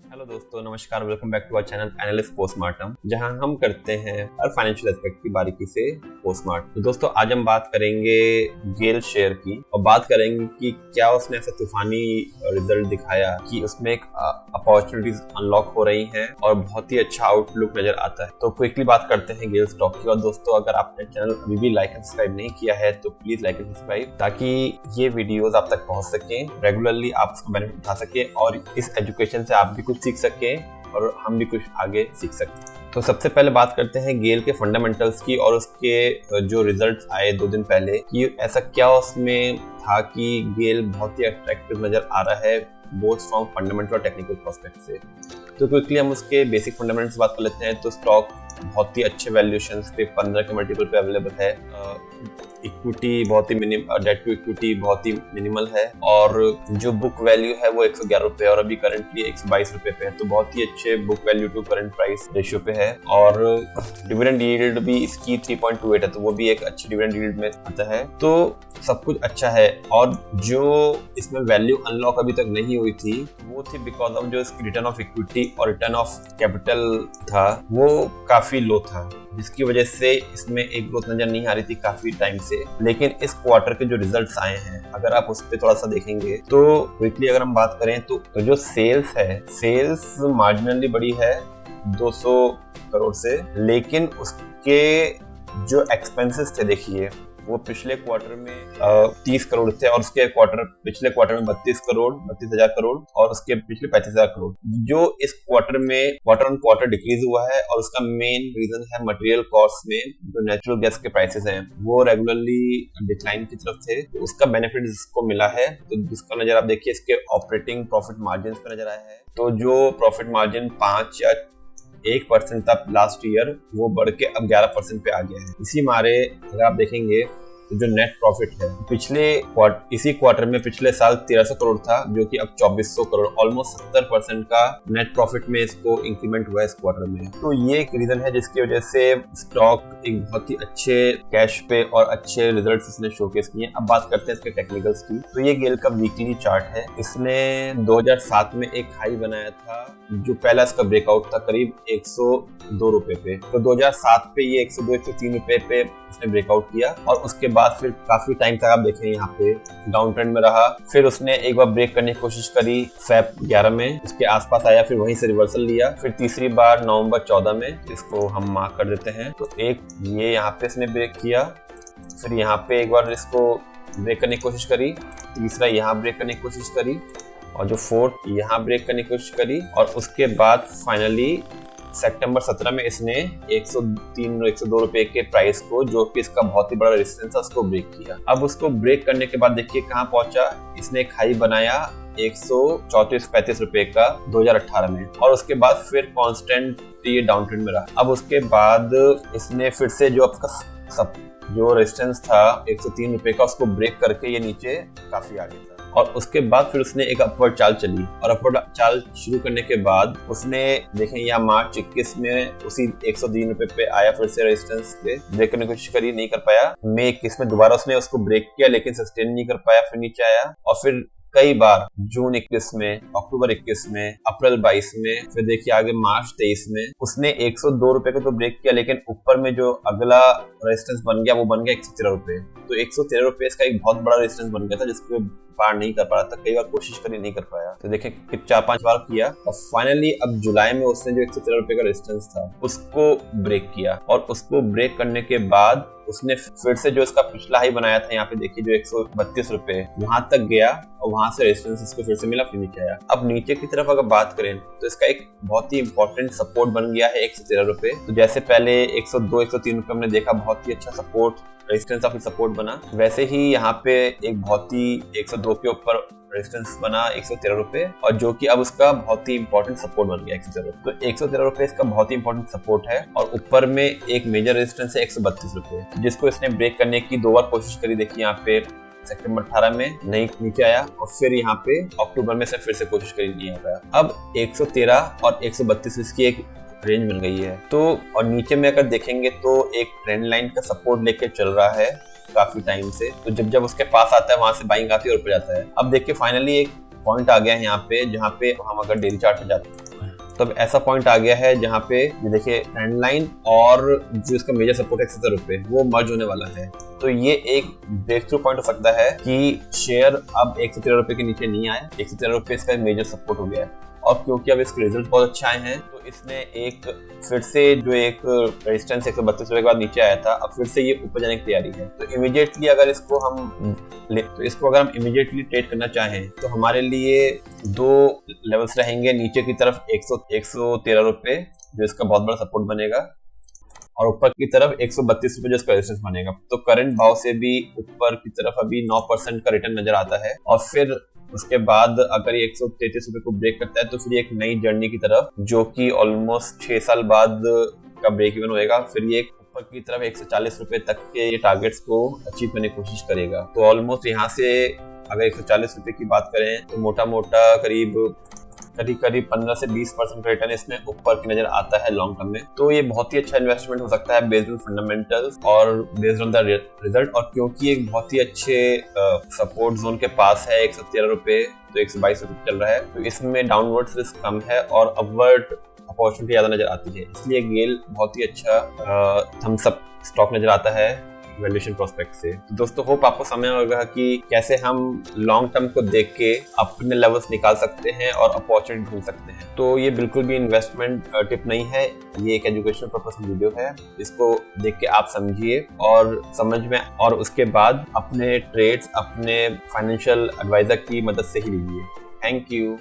Hello दोस्तों, नमस्कार। Welcome back to our channel analyst postmortem, जहां हम करते हैं हर फाइनेंशियल एस्पेक्ट की बारीकी से पोस्टमार्टम। तो दोस्तों, आज हम बात करेंगे गेल शेयर की और बात करेंगे कि क्या उसने ऐसा तूफानी रिजल्ट दिखाया कि उसमें एक अपॉर्चुनिटीज अनलॉक हो रही हैं और बहुत ही अच्छा आउटलुक नजर आता है। तो क्विकली बात करते हैं गेल स्टॉक की। और दोस्तों, अगर आपने चैनल अभी भी लाइक एंड सब्सक्राइब नहीं किया है तो प्लीज लाइक एंड सब्सक्राइब, ताकि ये वीडियोस आप तक पहुंच सके, रेगुलरली आप उसका बेनिफिट उठा सके और इस एजुकेशन से आप भी कुछ सीख सके और हम भी कुछ आगे सीख सकते। तो सबसे पहले बात करते हैं गेल के फंडामेंटल्स की और उसके जो रिजल्ट्स आए 2 दिन पहले कि ऐसा क्या उसमें था कि गेल बहुत ही अट्रैक्टिव नजर आ रहा है बोथ फ्रॉम फंडामेंटल और टेक्निकल पर्सपेक्टिव से। तो क्विकली हम उसके बेसिक फंडामेंटल्स बात कर लेते हैं। तो स्टॉक बहुत ही अच्छे वैल्यूएशंस पे 15 के मल्टीपल पे अवेलेबल है। इक्विटी बहुत ही डेट टू इक्विटी बहुत ही मिनिमल है और जो बुक वैल्यू है वो 111 रुपए और अभी करंटली 122 रुपए पे है। तो बहुत ही अच्छे book value to current price ratio पे है और डिविडेंड यील्ड भी इसकी 3.28 है, तो वो भी एक अच्छी डिविडेंड यील्ड में आता है। तो सब कुछ अच्छा है और जो इसमें वैल्यू अनलॉक अभी तक नहीं हुई थी वो थी बिकॉज ऑफ जो इसकी रिटर्न ऑफ इक्विटी और रिटर्न ऑफ कैपिटल था वो काफी लो था, जिसकी वजह से इसमें एक ग्रोथ नजर नहीं आ रही थी काफी टाइम से। लेकिन इस क्वार्टर के जो रिजल्ट्स आए हैं, अगर आप उस पर थोड़ा सा देखेंगे तो क्विकली अगर हम बात करें तो जो सेल्स है, सेल्स मार्जिनली बड़ी है 200 करोड़ से, लेकिन उसके जो एक्सपेंसेस थे देखिए वो पिछले क्वार्टर में 30 करोड़ थे और उसके पिछले क्वार्टर में 32,000 करोड़ और उसके पिछले 35,000 करोड़। जो इस क्वार्टर में क्वार्टर ऑन क्वार्टर डिक्रीज हुआ है और उसका मेन रीजन है मटेरियल कॉस्ट में जो नेचुरल गैस के प्राइसेस हैं वो रेगुलरली डिक्लाइन की तरफ थे। तो उसका बेनिफिट इसको मिला है। तो जिसका नजर आप देखिए इसके ऑपरेटिंग प्रॉफिट मार्जिन पे नजर आया है। तो जो प्रॉफिट मार्जिन 5 या 1% था लास्ट ईयर, वो बढ़ के अब 11% पे आ गया है। इसी मारे अगर आप देखेंगे तो जो नेट प्रॉफिट है इसी क्वार्टर में पिछले साल 1300 करोड़ था, जो कि अब 2400 करोड़, ऑलमोस्ट 70% का नेट प्रॉफिट में इसको इंक्रीमेंट हुआ है इस क्वार्टर में। तो ये एक रीजन है जिसकी वजह से स्टॉक एक बहुत ही अच्छे कैश पे और अच्छे रिजल्ट्स इसने शोकेस किए। अब बात करते हैं इसके टेक्निकल्स की। तो ये गेल का वीकली चार्ट है। इसने 2007 में एक हाई बनाया था, जो पहला इसका ब्रेकआउट था करीब 102 रुपए पे। तो 2007 पे ये 102-103 रुपए पे इसने ब्रेकआउट किया और उसके बाद फिर काफी टाइम तक आप देखें यहाँ पे डाउन ट्रेंड में रहा। फिर उसने एक बार ब्रेक करने की कोशिश करी फेब 11 में, उसके आसपास आया, फिर वहीं से रिवर्सल लिया। फिर तीसरी बार नवंबर 14 में, इसको हम मार्क कर देते हैं। तो एक ये यहाँ पे इसने ब्रेक किया, फिर यहाँ पे एक बार इसको ब्रेक करने की कोशिश करी, तीसरा यहाँ ब्रेक करने की कोशिश करी और जो फोर्थ यहाँ ब्रेक करने की कोशिश करी और उसके बाद फाइनली सितंबर 17 में इसने 102 रुपए के प्राइस को, जो कि इसका बहुत ही बड़ा रेजिस्टेंस है, उसको ब्रेक किया। अब उसको ब्रेक करने के बाद देखिए कहाँ पहुंचा। इसने एक हाई बनाया 134-35 रुपए का 2018 में और उसके बाद फिर कांस्टेंट ये डाउन ट्रेंड में रहा। अब उसके बाद इसने फिर से जो आपका जो रेजिस्टेंस था 103 रुपए का, उसको ब्रेक करके ये नीचे काफी आगे था और उसके बाद फिर उसने एक अपवर्ड चाल चली और अपवर्ड चाल शुरू करने के बाद उसने देखें यहाँ मार्च 21 में उसी 103 रुपए पे आया, फिर से रेजिस्टेंस पे ब्रेक करने की कोशिश करी, नहीं कर पाया। मई 21 में दोबारा उसने उसको ब्रेक किया लेकिन सस्टेन नहीं कर पाया, फिर नीचे आया और फिर कई बार जून 21 में, अक्टूबर 21 में, अप्रैल 22 में, फिर देखिए आगे मार्च 23 में उसने 102 रुपए को तो ब्रेक किया, लेकिन ऊपर में जो अगला रेजिस्टेंस बन गया वो बन गया 113 रुपए। तो 113 रुपए इसका एक बहुत बड़ा रेजिस्टेंस बन गया था जिसको पार नहीं कर पा रहा था। कई बार कोशिश करी, नहीं कर पाया। तो देखें कि 4-5 बार किया और फाइनली अब जुलाई में उसने जो 113 रुपए का रेजिस्टेंस था उसको ब्रेक किया और उसको ब्रेक करने के बाद उसने फिर से जो इसका पिछला हाई बनाया था यहाँ पे देखिए जो 132 रुपए, वहां तक गया और वहां से रेजिस्टेंस इसको फिर से मिला, फिर नीचे आया। अब नीचे की तरफ अगर बात करें तो इसका एक बहुत ही इंपॉर्टेंट सपोर्ट बन गया है 113 रुपए। तो जैसे पहले 102-103 रुपए हमने देखा बहुत ही अच्छा सपोर्ट, रेजिस्टेंस ऑफ सपोर्ट बना, वैसे ही यहाँ पे एक बहुत ही 102 के ऊपर रेजिस्टेंस बना 113 रुपए और जो कि अब उसका बहुत ही इंपॉर्टेंट सपोर्ट बन गया 113 रुपए। तो 113 रुपए इसका बहुत ही इंपॉर्टेंट सपोर्ट है और ऊपर में एक मेजर रेजिस्टेंस है 132 रुपए, जिसको इसने ब्रेक करने की 2 बार कोशिश करी। देखिए यहाँ पे सितंबर 18 में नहीं नीचे आया और फिर यहाँ पे अक्टूबर में से फिर से कोशिश करी, नहीं आ पाया। अब 113 और 132 इसकी एक रेंज बन गई है। तो और नीचे में अगर देखेंगे तो एक ट्रेंड लाइन का सपोर्ट लेके चल रहा है काफी टाइम से। तो जब उसके पास आता है वहां से बाइंग आती है और ऊपर जाता है। अब देखिए फाइनली एक पॉइंट आ गया है यहाँ पे, जहाँ पे हम अगर डेली चार्ट पे जाते हैं तो अब ऐसा पॉइंट आ गया है जहाँ पे ये देखिए ट्रेंड लाइन और जो इसका मेजर सपोर्ट है 170 रुपए वो मर्ज होने वाला है। तो ये एक ब्रेक थ्रू पॉइंट हो सकता है कि शेयर अब 113 रुपए के नीचे नहीं आए, 113 रुपए इसका मेजर सपोर्ट हो गया है। और क्योंकि अब इसके रिजल्ट बहुत अच्छे आए हैं तो इसने एक फिर से जो एक रेजिस्टेंस 132 रुपए के बाद नीचे आया था, अब फिर से ये ऊपर जाने की तैयारी है। तो इमीडिएटली अगर इसको हम इमीडिएटली ट्रेड करना चाहें तो हमारे लिए दो लेवल्स रहेंगे। नीचे की तरफ 113 रुपए जो इसका बहुत बड़ा सपोर्ट बनेगा और ऊपर की तरफ 132 रुपए जो इसका रेजिस्टेंस बनेगा। तो करंट भाव से भी ऊपर की तरफ अभी 9% का रिटर्न नजर आता है और फिर उसके बाद अगर ये 133 रुपए को ब्रेक करता है तो फिर एक नई जर्नी की तरफ जो कि ऑलमोस्ट 6 साल बाद का ब्रेक इवन होएगा, फिर ये ऊपर की तरफ 140 रुपए तक के ये टारगेट्स को अचीव करने की कोशिश करेगा। तो ऑलमोस्ट यहाँ से अगर 140 रुपए की बात करें तो मोटा मोटा करीब 15 से 20% का रिटर्न इसमें ऊपर की नजर आता है लॉन्ग टर्म में। तो ये बहुत ही अच्छा इन्वेस्टमेंट हो सकता है बेस्ड ऑन फंडामेंटल्स और बेस्ड ऑन द रिजल्ट। और क्योंकि एक बहुत ही अच्छे सपोर्ट जोन के पास है 113 रुपए तो 122 रुपए चल रहा है, तो इसमें डाउनवर्ड रिस्क कम है और अपवर्ड अपॉर्चुनिटी ज्यादा नजर आती है, इसलिए गेल बहुत ही अच्छा थम्स अप स्टॉक नजर आता है वैल्यूएशन प्रोस्पेक्ट से। तो दोस्तों होप आपको समझ होगा कि कैसे हम लॉन्ग टर्म को देख के अपने लेवल्स निकाल सकते हैं और अपॉर्चुनिटी ढूंढ सकते हैं। तो ये बिल्कुल भी इन्वेस्टमेंट टिप नहीं है, ये एक एजुकेशनल पर्पस वीडियो है। इसको देख के आप समझिए और समझ में और उसके बाद अपने ट्रेड्स अपने फाइनेंशियल एडवाइजर की मदद से ही लीजिए। Thank you.